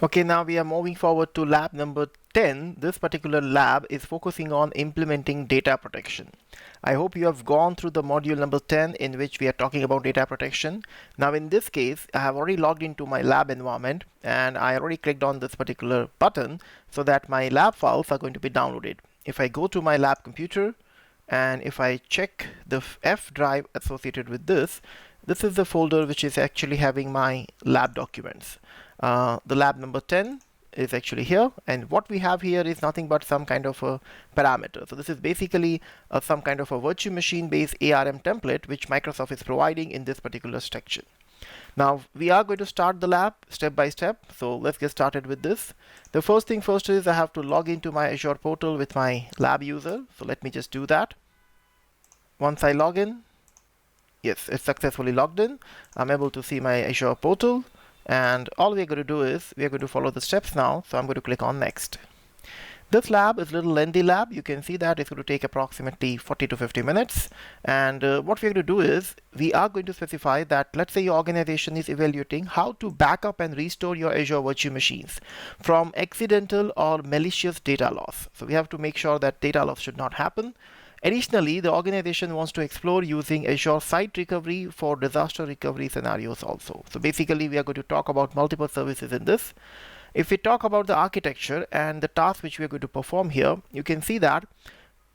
Okay, now we are moving forward to lab number 10. This particular lab is focusing on implementing data protection. I hope you have gone through the module number 10 in which we are talking about data protection. Now in this case, I have already logged into my lab environment and I already clicked on this particular button so that my lab files are going to be downloaded. If I go to my lab computer and if I check the F drive associated with this, this is the folder which is actually having my lab documents. The lab number 10 is actually here, and what we have here is nothing but some kind of a parameter. So this is basically some kind of a virtual machine based ARM template which Microsoft is providing in this particular section. Now we are going to start the lab step by step, so let's get started with this. The first thing first is I have to log into my Azure portal with my lab user, so let me just do that. Once I log in, yes, it's successfully logged in. I'm able to see my Azure portal. And all we're going to do is we're going to follow the steps now. So I'm going to click on next. This lab is a little lengthy lab. You can see that it's going to take approximately 40 to 50 minutes. And what we're going to do is we are going to specify that, let's say your organization is evaluating how to back up and restore your Azure virtual machines from accidental or malicious data loss. So we have to make sure that data loss should not happen. Additionally, the organization wants to explore using Azure Site Recovery for disaster recovery scenarios also. So basically, we are going to talk about multiple services in this. If we talk about the architecture and the task which we are going to perform here, you can see that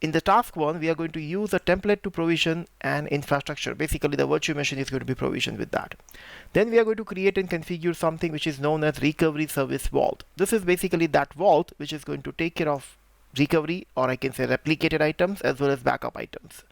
in the task 1, we are going to use a template to provision an infrastructure. Basically, the virtual machine is going to be provisioned with that. Then we are going to create and configure something which is known as Recovery Service Vault. This is basically that vault which is going to take care of recovery, or I can say replicated items as well as backup items.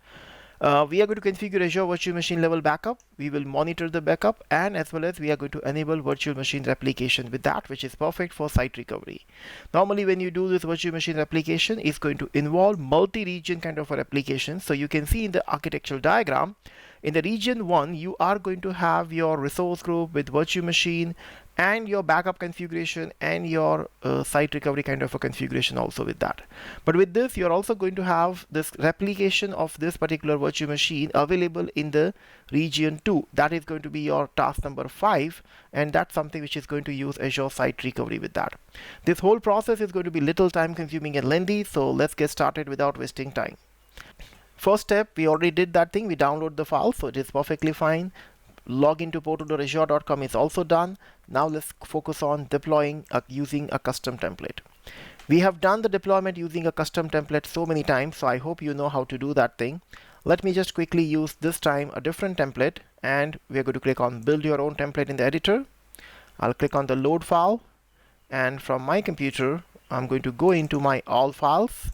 We are going to configure Azure virtual machine level backup. We will monitor the backup, and as well as we are going to enable virtual machine replication with that, which is perfect for site recovery. Normally when you do this virtual machine replication, it's going to involve multi-region kind of a replication. So you can see in the architectural diagram, in the region 1, you are going to have your resource group with virtual machine and your backup configuration and your site recovery kind of a configuration also with that. But with this, you're also going to have this replication of this particular virtual machine available in the region 2. That is going to be your task number 5, and that's something which is going to use Azure Site Recovery with that. This whole process is going to be little time consuming and lengthy, so let's get started without wasting time. First step, we already did that thing. We download the file, so it is perfectly fine. Log into portal.azure.com is also done. Now let's focus on deploying using a custom template. We have done the deployment using a custom template so many times, so I hope you know how to do that thing. Let me just quickly use this time a different template, and we're going to click on build your own template in the editor. I'll click on the load file, and from my computer I'm going to go into my all files,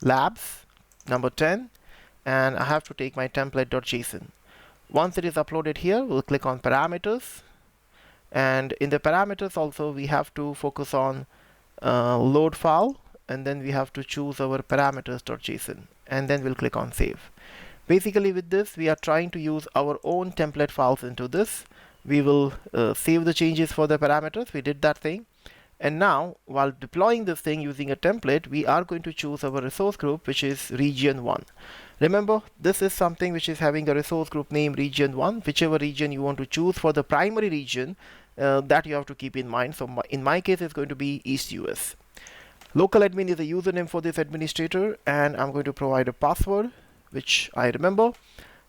labs number 10, and I have to take my template.json. Once it is uploaded here, we'll click on parameters, and in the parameters also we have to focus on load file, and then we have to choose our parameters.json, and then we'll click on save. Basically with this, we are trying to use our own template files into this. We will save the changes for the parameters. We did that thing. And now, while deploying this thing using a template, we are going to choose our resource group, which is region 1. Remember, this is something which is having a resource group name region 1. Whichever region you want to choose for the primary region, that you have to keep in mind. So in my case, it's going to be East US. Local admin is a username for this administrator, and I'm going to provide a password, which I remember.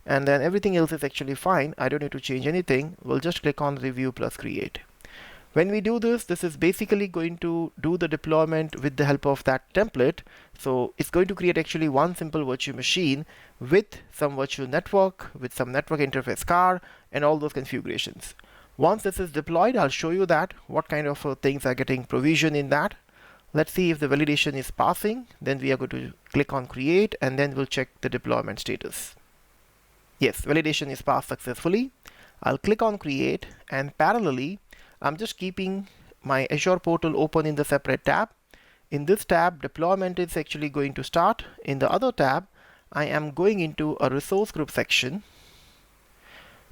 And then everything else is actually fine. I don't need to change anything. We'll just click on review plus create. When we do this, this is basically going to do the deployment with the help of that template. So it's going to create actually one simple virtual machine with some virtual network, with some network interface card, and all those configurations. Once this is deployed, I'll show you that what kind of things are getting provisioned in that. Let's see if the validation is passing. Then we are going to click on create, and then we'll check the deployment status. Yes, validation is passed successfully. I'll click on create, and parallelly, I'm just keeping my Azure portal open in the separate tab. In this tab, deployment is actually going to start. In the other tab, I am going into a resource group section.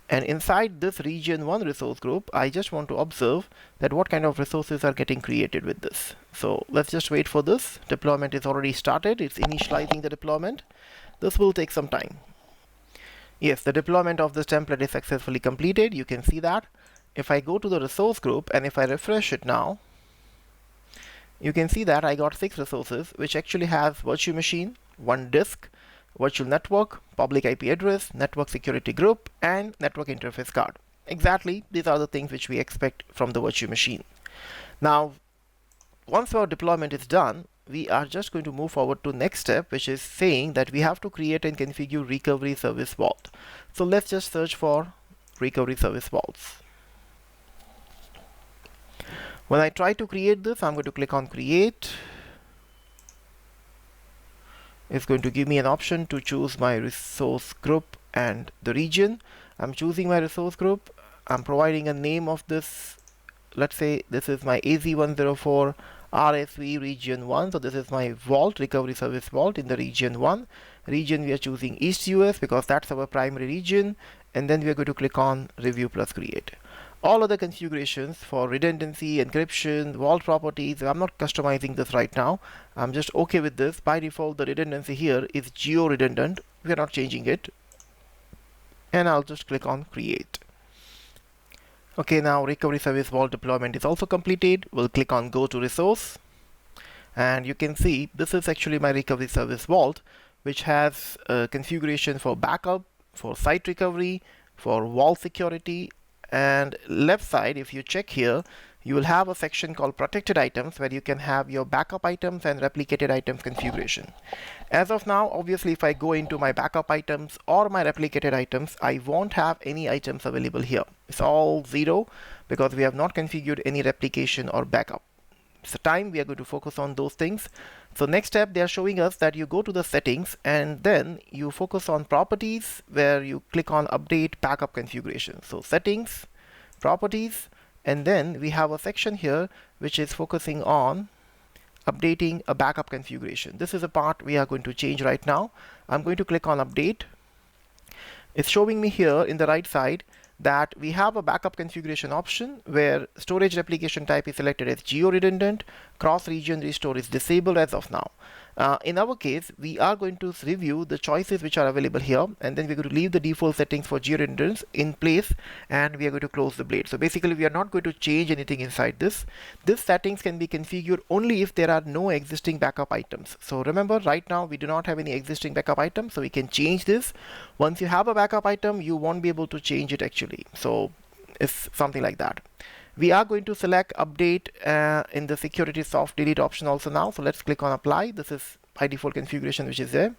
And inside this region 1 resource group, I just want to observe that what kind of resources are getting created with this. So let's just wait for this. Deployment is already started. It's initializing the deployment. This will take some time. Yes, the deployment of this template is successfully completed. You can see that. If I go to the resource group and if I refresh it now, you can see that I got 6 resources, which actually has virtual machine, 1 disk, virtual network, public IP address, network security group, and network interface card. Exactly, these are the things which we expect from the virtual machine. Now, once our deployment is done, we are just going to move forward to next step, which is saying that we have to create and configure recovery service vault. So let's just search for recovery service vaults. When I try to create this, I'm going to click on create. It's going to give me an option to choose my resource group and the region. I'm choosing my resource group. I'm providing a name of this. Let's say this is my AZ-104 RSV region 1. So this is my vault, recovery service vault in the region 1. Region we are choosing East US because that's our primary region. And then we are going to click on review plus create. All other configurations for redundancy, encryption, vault properties, I'm not customizing this right now. I'm just okay with this. By default, the redundancy here is geo redundant. We are not changing it. And I'll just click on create. Okay, now recovery service vault deployment is also completed. We'll click on go to resource. And you can see this is actually my recovery service vault, which has a configuration for backup, for site recovery, for vault security. And left side, if you check here, you will have a section called protected items where you can have your backup items and replicated items configuration. As of now, obviously, if I go into my backup items or my replicated items, I won't have any items available here. It's all 0 because we have not configured any replication or backup. It's the time we are going to focus on those things. So next step, they are showing us that you go to the settings and then you focus on properties where you click on update backup configuration. So settings, properties, and then we have a section here which is focusing on updating a backup configuration. This is a part we are going to change right now. I'm going to click on update. It's showing me here in the right side that we have a backup configuration option where storage replication type is selected as geo redundant, cross region restore is disabled as of now. In our case, we are going to review the choices which are available here, and then we're going to leave the default settings for geo redundance in place, and we are going to close the blade. So basically, we are not going to change anything inside this. This settings can be configured only if there are no existing backup items. So remember, right now we do not have any existing backup items, so we can change this. Once you have a backup item, you won't be able to change it actually. So it's something like that. We are going to select update in the security soft delete option also now. So let's click on apply. This is by default configuration which is there.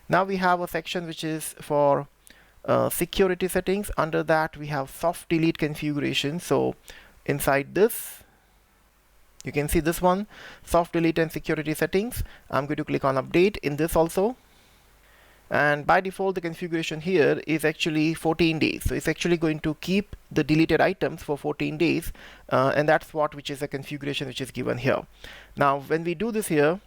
Now we have a section which is for security settings. Under that we have soft delete configuration. So inside this, you can see this one, soft delete and security settings. I'm going to click on update in this also. And by default, the configuration here is actually 14 days. So it's actually going to keep the deleted items for 14 days. And that's which is a configuration which is given here. Now, when we do this here,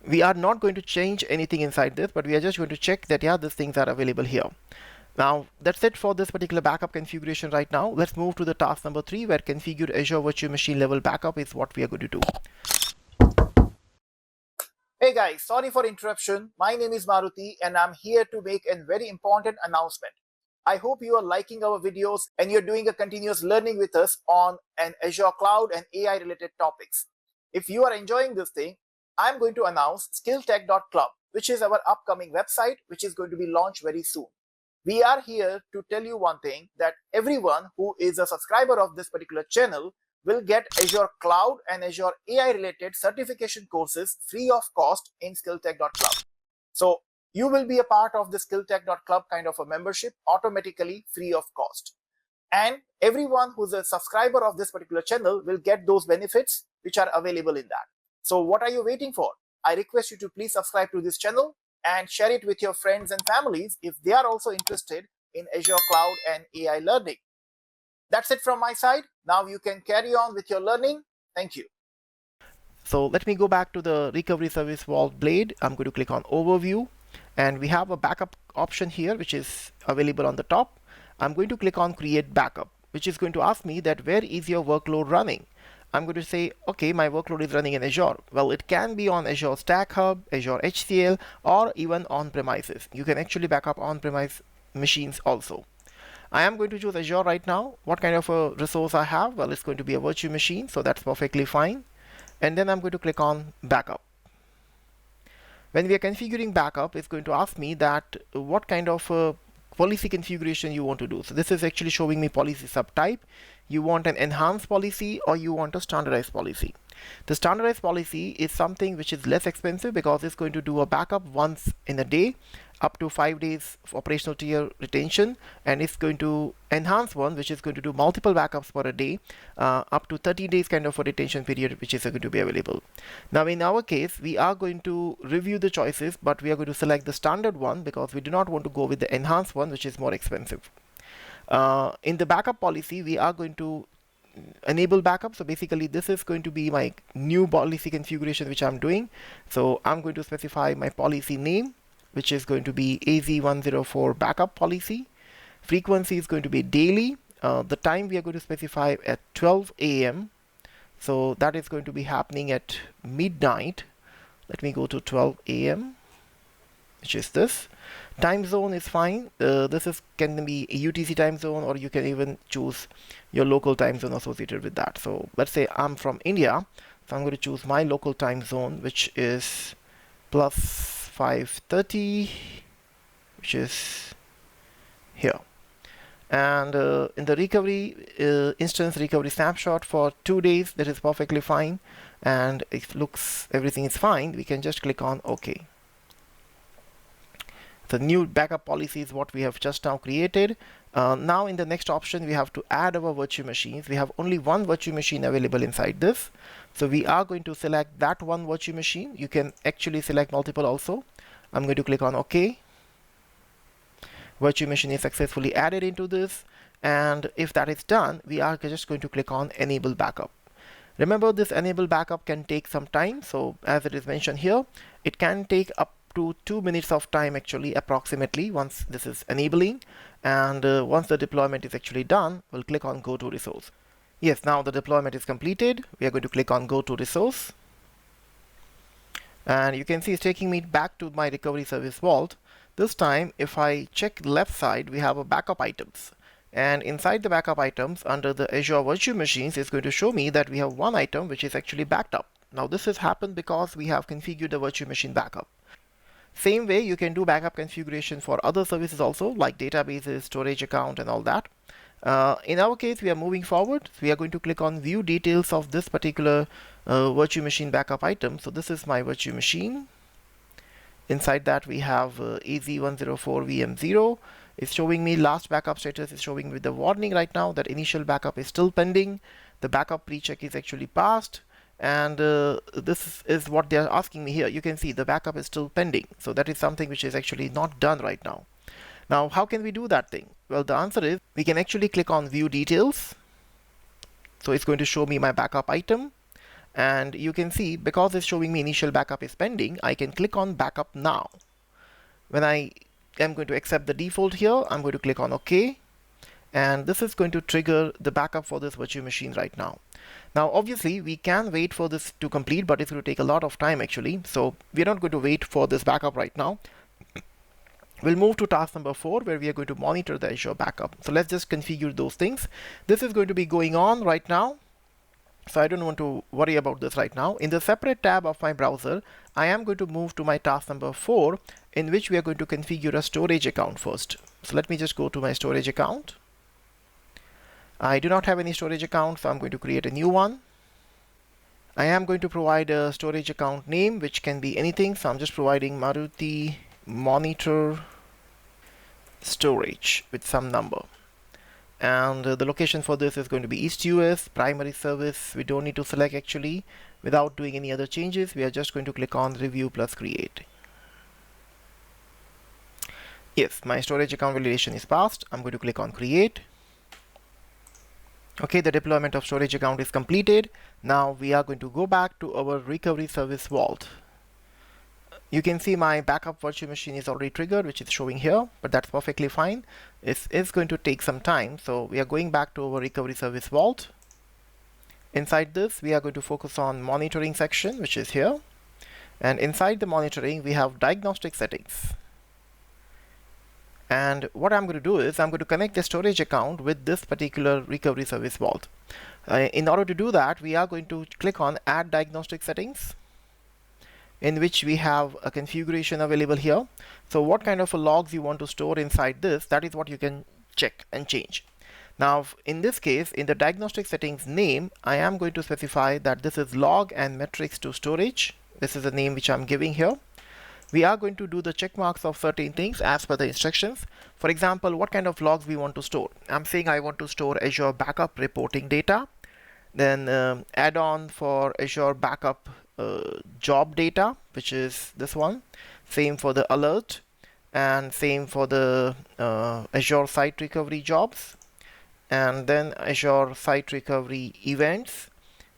we are not going to change anything inside this, but we are just going to check that, yeah, these things are available here. Now, that's it for this particular backup configuration right now. Let's move to the task number 3, where configure Azure Virtual Machine level backup is what we are going to do. Hey guys, sorry for interruption. My name is Maruti and I'm here to make a very important announcement. I hope you are liking our videos and you're doing a continuous learning with us on an Azure Cloud and AI related topics. If you are enjoying this thing, I'm going to announce skilltech.club, which is our upcoming website, which is going to be launched very soon. We are here to tell you one thing, that everyone who is a subscriber of this particular channel will get Azure Cloud and Azure AI related certification courses free of cost in skilltech.club. So you will be a part of the skilltech.club kind of a membership automatically free of cost. And everyone who's a subscriber of this particular channel will get those benefits which are available in that. So what are you waiting for? I request you to please subscribe to this channel and share it with your friends and families if they are also interested in Azure Cloud and AI learning. That's it from my side. Now you can carry on with your learning. Thank you. So let me go back to the recovery service vault blade. I'm going to click on overview, and we have a backup option here which is available on the top. I'm going to click on create backup, which is going to ask me that where is your workload running. I'm going to say, okay, my workload is running in Azure. Well, it can be on Azure Stack Hub, Azure HCL, or even on premises. You can actually back up on-premise machines also. I am going to choose Azure right now. What kind of a resource I have? Well, it's going to be a virtual machine, so that's perfectly fine. and then I'm going to click on backup. When we are configuring backup, it's going to ask me that what kind of policy configuration you want to do. So this is actually showing me policy subtype. You want an enhanced policy or you want a standardized policy. The standardized policy is something which is less expensive because it's going to do a backup once in a day, up to 5 days of operational tier retention, and it's going to enhance one which is going to do multiple backups per a day, up to 30 days kind of a retention period which is going to be available. Now in our case, we are going to review the choices, but we are going to select the standard one because we do not want to go with the enhanced one which is more expensive. In the backup policy, we are going to enable backup. So basically this is going to be my new policy configuration which I'm doing. So I'm going to specify my policy name, which is going to be AZ-104 backup policy. Frequency is going to be daily. The time we are going to specify at 12 a.m. So that is going to be happening at midnight. Let me go to 12 a.m. which is this. Time zone is fine. This can be a UTC time zone, or you can even choose your local time zone associated with that. So let's say I'm from India, so I'm going to choose my local time zone, which is plus 5:30, which is here. And in the recovery instance recovery snapshot for 2 days, that is perfectly fine. And it looks everything is fine. We can just click on OK. The new backup policy is what we have just now created. Now in the next option, we have to add our virtual machines. We have only one virtual machine available inside this. So we are going to select that one virtual machine. You can actually select multiple also. I'm going to click on OK. Virtual machine is successfully added into this. And if that is done, we are just going to click on enable backup. Remember, this enable backup can take some time. So as it is mentioned here, it can take up to 2 minutes of time actually, approximately, once this is enabling. And once the deployment is actually done, we'll click on go to resource. Yes, now the deployment is completed. We are going to click on go to resource. And you can see it's taking me back to my recovery service vault. This time, if I check the left side, we have a backup items. And inside the backup items, under the Azure Virtual Machines, it's going to show me that we have one item which is actually backed up. Now this has happened because we have configured the virtual machine backup. Same way, you can do backup configuration for other services also, like databases, storage account, and all that. In our case, we are moving forward. We are going to click on view details of this particular virtual machine backup item. So this is my virtual machine. Inside that, we have AZ-104 VM0. It's showing me last backup status is showing with the warning right now that initial backup is still pending. The backup pre-check is actually passed. And this is what they are asking me here. You can see the backup is still pending. So that is something which is actually not done right now. Now, how can we do that thing? Well, the answer is we can actually click on view details. So it's going to show me my backup item. And you can see, because it's showing me initial backup is pending, I can click on backup now. When I am going to accept the default here, I'm going to click on OK. And this is going to trigger the backup for this virtual machine right now. Now, obviously, we can wait for this to complete, but it's going to take a lot of time actually. So we're not going to wait for this backup right now. We'll move to task number 4, where we are going to monitor the Azure backup. So let's just configure those things. This is going to be going on right now. So I don't want to worry about this right now. In the separate tab of my browser, I am going to move to my task number 4, in which we are going to configure a storage account first. So let me just go to my storage account. I do not have any storage account, so I'm going to create a new one. I am going to provide a storage account name, which can be anything. So I'm just providing Maruti Monitor Storage with some number. And the location for this is going to be East US, primary service. We don't need to select actually. Without doing any other changes, we are just going to click on review plus create. Yes, my storage account validation is passed. I'm going to click on create. Okay, the deployment of storage account is completed. Now we are going to go back to our recovery service vault. You can see my backup virtual machine is already triggered, which is showing here, but that's perfectly fine. It's going to take some time. So we are going back to our recovery service vault. Inside this, we are going to focus on monitoring section, which is here. And inside the monitoring, we have diagnostic settings. And what I'm going to do is I'm going to connect the storage account with this particular recovery service vault. In order to do that, we are going to click on Add Diagnostic Settings, in which we have a configuration available here. So what kind of logs you want to store inside this, that is what you can check and change. Now in this case, in the diagnostic settings name, I am going to specify that this is log and metrics to storage. This is the name which I'm giving here. We are going to do the check marks of certain things as per the instructions. For example, what kind of logs we want to store. I'm saying I want to store Azure Backup reporting data, then add-on for Azure Backup job data, which is this one. Same for the alert, and same for the Azure Site Recovery jobs, and then Azure Site Recovery events,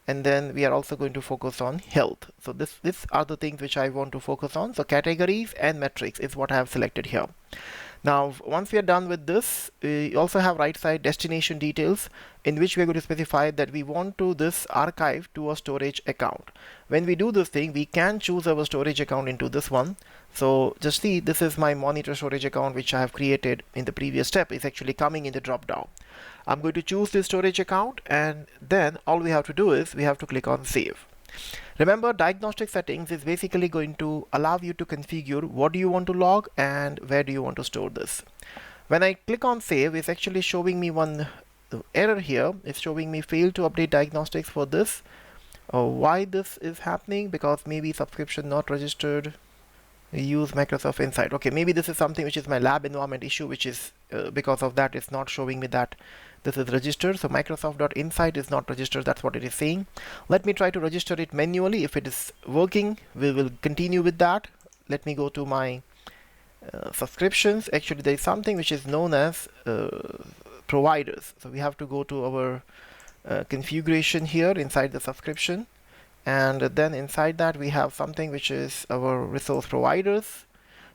and then we are also going to focus on health. So these are the things which I want to focus on. So categories and metrics is what I have selected here. Now once we are done with this, we also have right side destination details, in which we are going to specify that we want to this archive to a storage account. When we do this thing, we can choose our storage account into this one. So just see, this is my monitor storage account which I have created in the previous step. Is actually coming in the drop down. I'm going to choose this storage account, and then all we have to do is we have to click on save. Remember, diagnostic settings is basically going to allow you to configure what do you want to log and where do you want to store this. When I click on save, it's actually showing me one error here. It's showing me failed to update diagnostics for this. Why this is happening? Because maybe subscription not registered. Use Microsoft Insight. Okay, maybe this is something which is my lab environment issue, which is because of that it's not showing me that this is registered. So Microsoft.insight is not registered. That's what it is saying. Let me try to register it manually. If it is working, we will continue with that. Let me go to my subscriptions. Actually, there is something which is known as providers. So we have to go to our configuration here inside the subscription. And then inside that we have something which is our resource providers.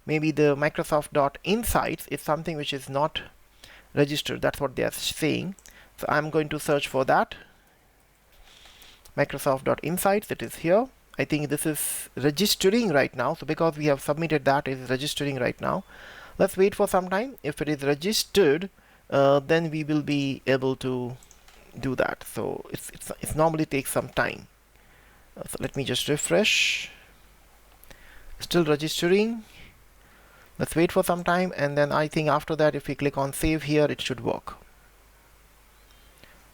Maybe the Microsoft.insights is something which is not registered. That's what they are saying. So I'm going to search for that. Microsoft.insights, it is here. I think this is registering right now. So because we have submitted that, it is registering right now. Let's wait for some time. If it is registered, then we will be able to do that. So it's normally takes some time. So let me just refresh. Still registering. Let's wait for some time, and then I think after that, if we click on save here, it should work.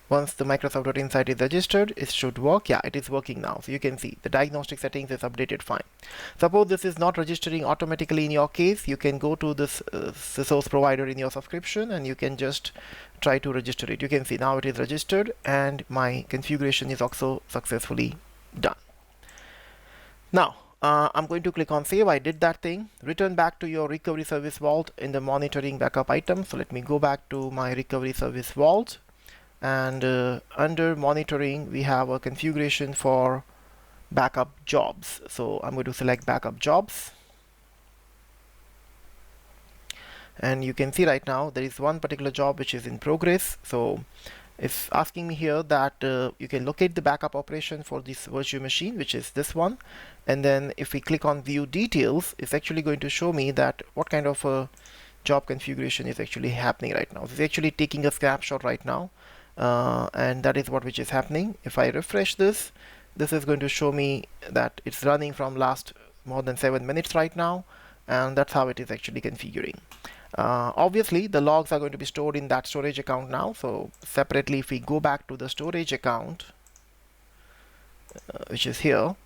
Once the Microsoft.insight is registered, it should work. Yeah, it is working now. So you can see the diagnostic settings is updated fine. Suppose this is not registering automatically in your case, you can go to this resource provider in your subscription, and you can just try to register it. You can see now it is registered, and my configuration is also successfully done. Now I'm going to click on save. I did that thing. Return back to your recovery service vault in the monitoring backup item. So let me go back to my recovery service vault, and under monitoring we have a configuration for backup jobs. So I'm going to select backup jobs, and you can see right now there is one particular job which is in progress. So it's asking me here that you can locate the backup operation for this virtual machine, which is this one. And then if we click on view details, it's actually going to show me that what kind of a job configuration is actually happening right now. It's actually taking a snapshot right now, and that is what which is happening. If I refresh this, this is going to show me that it's running from last more than 7 minutes right now, and that's how it is actually configuring. Obviously the logs are going to be stored in that storage account now. So separately, if we go back to the storage account, which is here,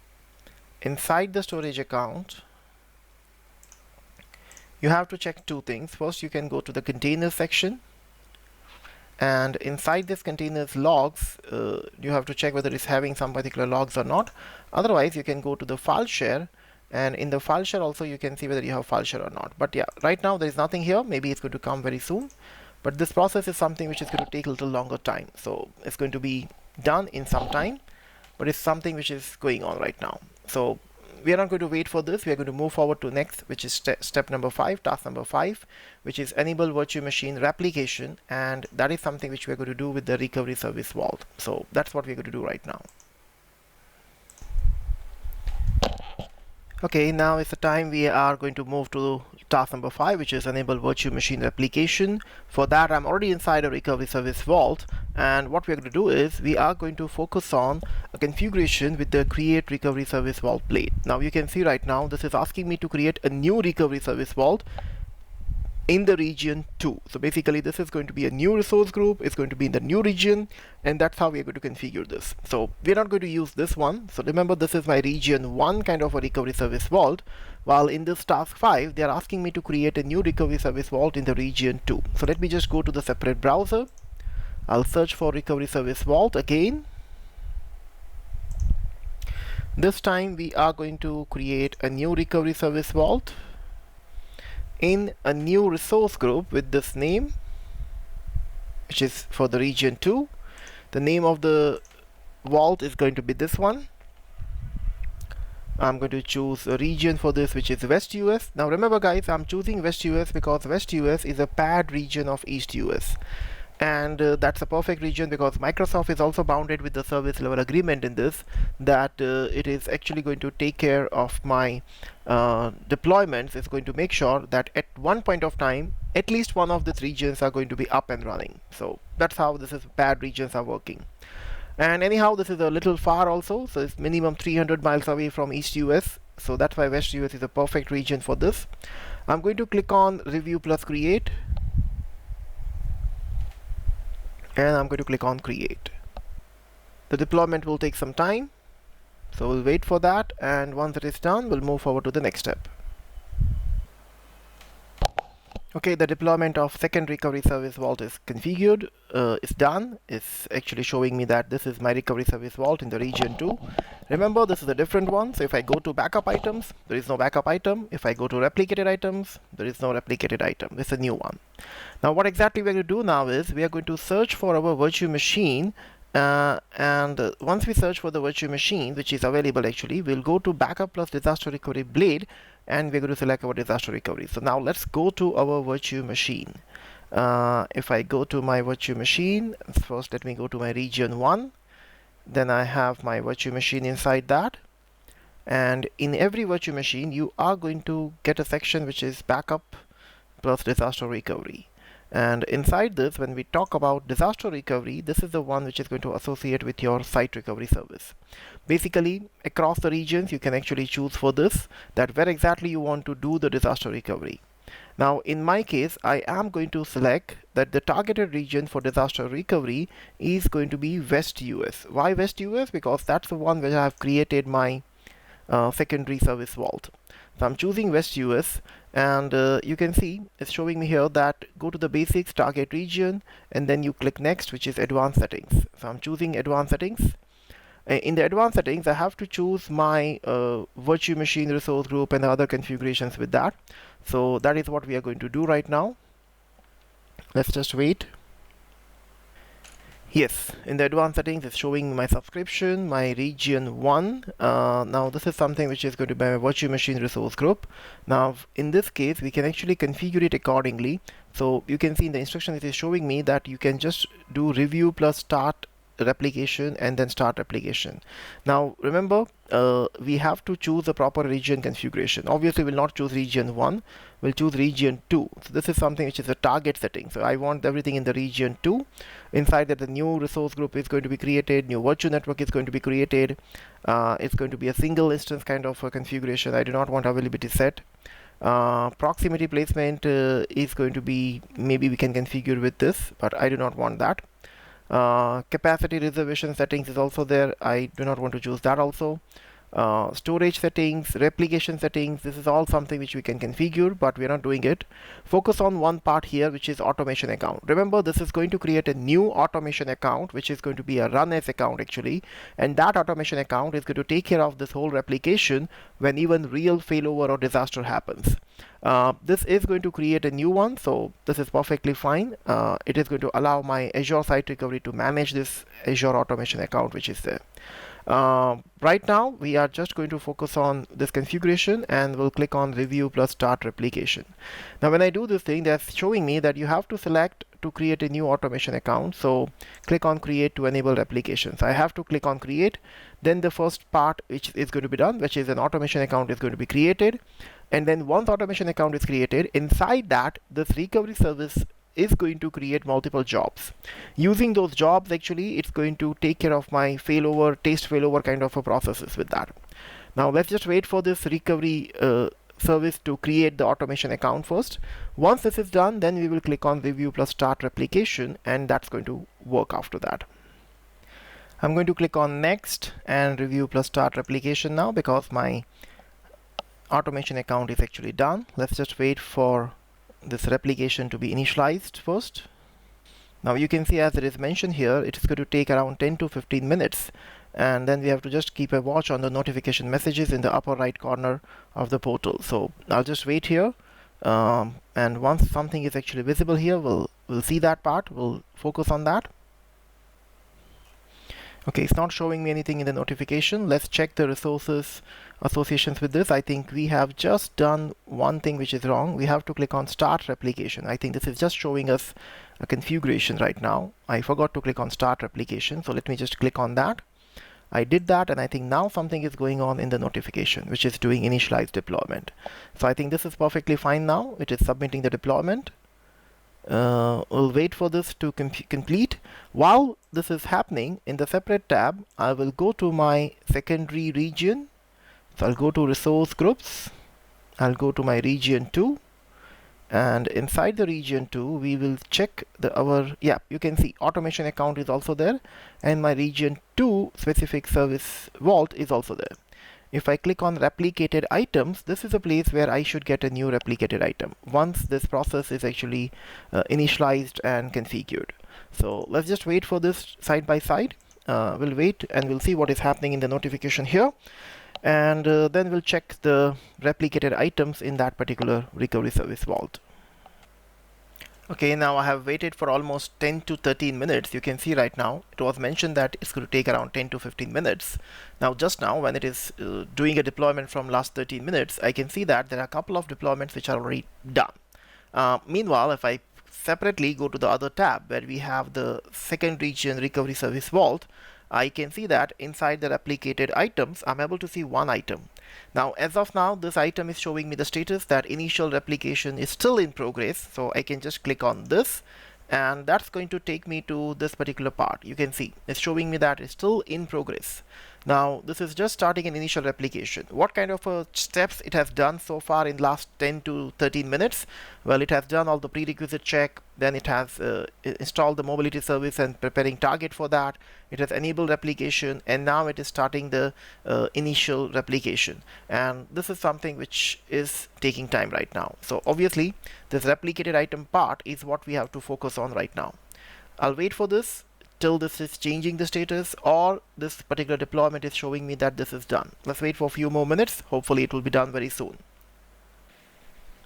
inside the storage account you have to check two things. First, you can go to the container section, and inside this containers logs, you have to check whether it's having some particular logs or not. Otherwise, you can go to the file share, and in the file share also you can see whether you have file share or not. But yeah, right now there is nothing here. Maybe it's going to come very soon, but this process is something which is going to take a little longer time. So it's going to be done in some time, but it's something which is going on right now. So we are not going to wait for this. We are going to move forward to next, which is step number 5, task number 5, which is enable virtual machine replication, and that is something which we are going to do with the recovery service vault. So that's what we're going to do right now. Okay, now is the time we are going to move to task number 5, which is enable virtual machine replication. For that, I'm already inside a recovery service vault, and what we're going to do is we are going to focus on a configuration with the create recovery service vault blade. Now you can see right now this is asking me to create a new recovery service vault in the region 2. So basically this is going to be a new resource group, it's going to be in the new region, and that's how we're going to configure this. So we're not going to use this one. So remember, this is my region 1 kind of a recovery service vault, while in this task 5 they are asking me to create a new recovery service vault in the region 2. So let me just go to the separate browser. I'll search for recovery service vault again. This time we are going to create a new recovery service vault in a new resource group with this name, which is for the region 2. The name of the vault is going to be this one. I'm going to choose a region for this, which is West US. Now remember guys, I'm choosing West US because West US is a paired region of East US. And that's a perfect region because Microsoft is also bounded with the service level agreement in this, that it is actually going to take care of my deployments. It's going to make sure that at one point of time at least one of these regions are going to be up and running. So that's how this is bad regions are working. And anyhow, this is a little far also, so it's minimum 300 miles away from East US, so that's why West US is a perfect region for this. I'm going to click on review plus create, and I'm going to click on create. The deployment will take some time, so we'll wait for that, and once it is done we'll move forward to the next step. Okay, the deployment of second recovery service vault is configured, is done. It's actually showing me that this is my recovery service vault in the region 2. Remember, this is a different one, so if I go to backup items, there is no backup item. If I go to replicated items, there is no replicated item. It's a new one. Now what exactly we're going to do now is we are going to search for our virtual machine, and once we search for the virtual machine, which is available actually, we'll go to backup plus disaster recovery blade, and we're going to select our disaster recovery. So now let's go to our virtual machine. If I go to my virtual machine, first let me go to my region 1, then I have my virtual machine inside that, and in every virtual machine you are going to get a section which is backup plus disaster recovery. And inside this, when we talk about disaster recovery, this is the one which is going to associate with your site recovery service. Basically, across the regions, you can actually choose for this, that where exactly you want to do the disaster recovery. Now, in my case, I am going to select that the targeted region for disaster recovery is going to be West US. Why West US? Because that's the one where I have created my secondary service vault. So I'm choosing West US, and you can see it's showing me here that go to the basics target region, and then you click next, which is advanced settings. So I'm choosing advanced settings. In the advanced settings, I have to choose my virtual machine resource group and other configurations with that. So that is what we are going to do right now. Let's just wait. Yes, in the advanced settings, it's showing my subscription, my region 1. Now this is something which is going to be my virtual machine resource group. Now in this case, we can actually configure it accordingly. So you can see in the instruction it is showing me that you can just do review plus start replication and then start replication. Now remember, we have to choose the proper region configuration. Obviously we'll not choose region 1, we'll choose region 2. So this is something which is a target setting. So I want everything in the region 2. Inside that, the new resource group is going to be created, new virtual network is going to be created. It's going to be a single instance kind of a configuration. I do not want availability set. Proximity placement is going to be, maybe we can configure with this, but I do not want that. Capacity reservation settings is also there. I do not want to choose that also. Storage settings, replication settings, this is all something which we can configure, but we are not doing it. Focus on one part here, which is automation account. Remember, this is going to create a new automation account, which is going to be a run as account actually, and that automation account is going to take care of this whole replication when even real failover or disaster happens. This is going to create a new one, so this is perfectly fine. It is going to allow my Azure Site Recovery to manage this Azure automation account which is there. Right now, we are just going to focus on this configuration and we'll click on review plus start replication. Now, when I do this thing, that's showing me that you have to select to create a new automation account. So click on create to enable replications. I have to click on create. Then the first part which is going to be done, which is an automation account, is going to be created. And then once automation account is created, inside that, this recovery service is going to create multiple jobs. Using those jobs, actually, it's going to take care of my failover, test failover kind of a processes with that. Now let's just wait for this recovery service to create the automation account first. Once this is done, then we will click on review plus start replication, and that's going to work after that. I'm going to click on next and review plus start replication now because my automation account is actually done. Let's just wait for this replication to be initialized first. Now you can see, as it is mentioned here, it is going to take around 10 to 15 minutes, and then we have to just keep a watch on the notification messages in the upper right corner of the portal. So I'll just wait here, and once something is actually visible here, we'll see that part. We'll focus on that. Okay, it's not showing me anything in the notification. Let's check the resources associations with this. I think we have just done one thing which is wrong. We have to click on start replication. I think this is just showing us a configuration right now. I forgot to click on start replication, so let me just click on that. I did that, and I think now something is going on in the notification, which is doing initialize deployment. So I think this is perfectly fine now. It is submitting the deployment. We'll wait for this to complete. While this is happening, in the separate tab, I will go to my secondary region. So I'll go to resource groups. I'll go to my region 2. And inside the region 2, we will check you can see automation account is also there. And my region 2 specific service vault is also there. If I click on replicated items, this is a place where I should get a new replicated item once this process is actually initialized and configured. So let's just wait for this side by side. We'll wait and we'll see what is happening in the notification here. And then we'll check the replicated items in that particular recovery service vault. Okay, now I have waited for almost 10 to 13 minutes. You can see right now, it was mentioned that it's going to take around 10 to 15 minutes. Now, just now, when it is doing a deployment from last 13 minutes, I can see that there are a couple of deployments which are already done. Meanwhile, if I separately go to the other tab where we have the second region recovery service vault, I can see that inside the replicated items, I'm able to see one item. Now, as of now, this item is showing me the status that initial replication is still in progress. So I can just click on this, and that's going to take me to this particular part. You can see it's showing me that it's still in progress. Now, this is just starting an initial replication. What kind of steps it has done so far in last 10 to 13 minutes? Well, it has done all the prerequisite check. Then it has installed the mobility service and preparing target for that. It has enabled replication, and now it is starting the initial replication. And this is something which is taking time right now. So obviously, this replicated item part is what we have to focus on right now. I'll wait for this till this is changing the status, or this particular deployment is showing me that this is done. Let's wait for a few more minutes. Hopefully it will be done very soon.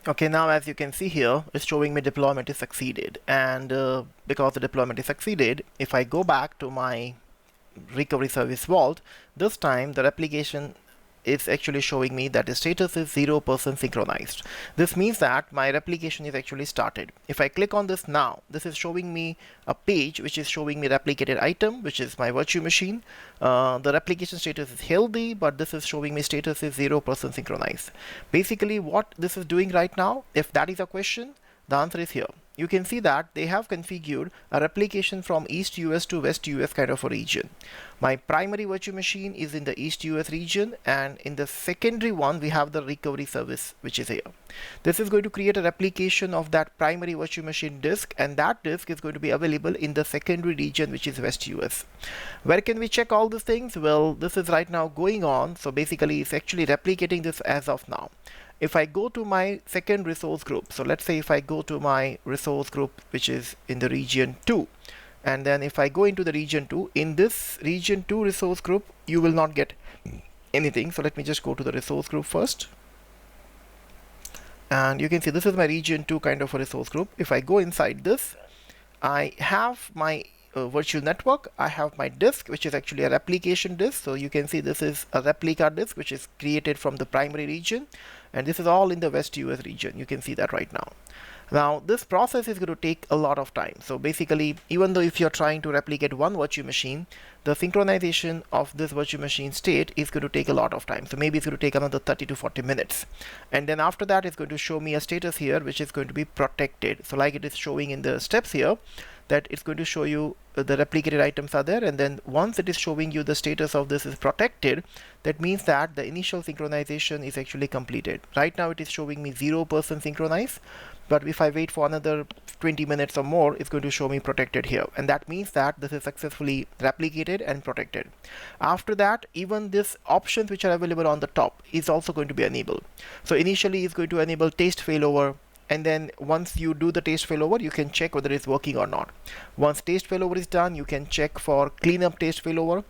Okay, now as you can see here, it's showing me deployment is succeeded. And because the deployment is succeeded, if I go back to my recovery service vault, this time the replication is actually showing me that the status is 0% synchronized. This means that my replication is actually started. If I click on this now, this is showing me a page which is showing me replicated item, which is my virtual machine. The replication status is healthy, but this is showing me status is 0% synchronized. Basically, what this is doing right now, if that is a question, the answer is here. You can see that they have configured a replication from East US to West US kind of a region. My primary virtual machine is in the East US region, and in the secondary one we have the recovery service which is here. This is going to create a replication of that primary virtual machine disk, and that disk is going to be available in the secondary region which is West US. Where can we check all these things? Well, this is right now going on, so basically it's actually replicating this as of now. If I go to my second resource group, so let's say if I go to my resource group which is in the region 2, and then if I go into the region 2, in this region 2 resource group you will not get anything. So let me just go to the resource group first, and you can see this is my region 2 kind of a resource group. If I go inside this, I have my virtual network, I have my disk, which is actually a replication disk. So you can see this is a replica disk, which is created from the primary region. And this is all in the West US region. You can see that right now. Now, this process is going to take a lot of time. So basically, even though if you're trying to replicate one virtual machine, the synchronization of this virtual machine state is going to take a lot of time. So maybe it's going to take another 30 to 40 minutes. And then after that, it's going to show me a status here, which is going to be protected. So like it is showing in the steps here, that it's going to show you the replicated items are there, and then once it is showing you the status of this is protected, that means that the initial synchronization is actually completed. Right now it is showing me 0% synchronized, but if I wait for another 20 minutes or more, it's going to show me protected here, and that means that this is successfully replicated and protected. After that, even this options which are available on the top is also going to be enabled. So initially it's going to enable taste failover, and then once you do the taste failover, you can check whether it's working or not. Once taste failover is done, you can check for cleanup taste failover.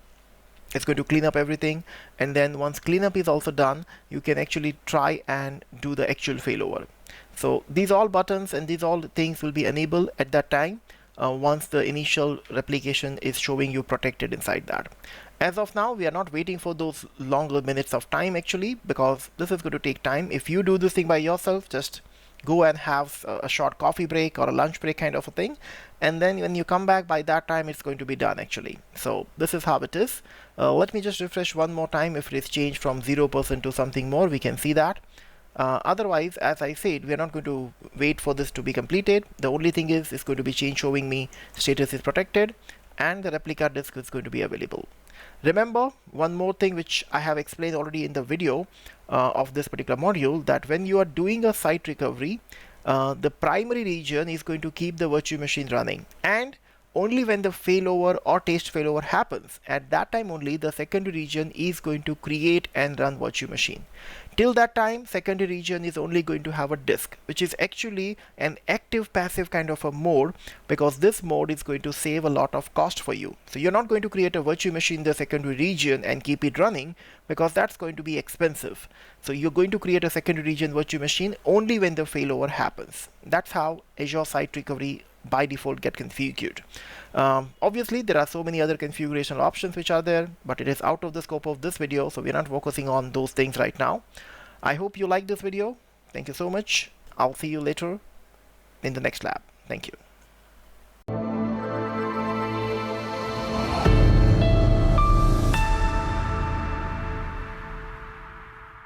It's going to clean up everything, and then once cleanup is also done, you can actually try and do the actual failover. So these all buttons and these all things will be enabled at that time once the initial replication is showing you protected inside that. As of now, we are not waiting for those longer minutes of time actually, because this is going to take time. If you do this thing by yourself, just go and have a short coffee break or a lunch break kind of a thing, and then when you come back, by that time it's going to be done actually. So this is how it is. Let me just refresh one more time. If it is changed from 0% to something more, we can see that. Otherwise, as I said, we are not going to wait for this to be completed. The only thing is it's going to be change showing me status is protected, and the replica disk is going to be available. Remember one more thing which I have explained already in the video of this particular module, that when you are doing a site recovery, the primary region is going to keep the virtual machine running, and only when the failover or taste failover happens, at that time only the secondary region is going to create and run virtual machine. Till that time, secondary region is only going to have a disk, which is actually an active passive kind of a mode, because this mode is going to save a lot of cost for you. So you're not going to create a virtual machine in the secondary region and keep it running, because that's going to be expensive. So you're going to create a secondary region virtual machine only when the failover happens. That's how Azure Site Recovery by default get configured. Obviously there are so many other configuration options which are there, but it is out of the scope of this video, so we're not focusing on those things right now. I hope you like this video. Thank you so much. I'll see you later in the next lab. Thank you.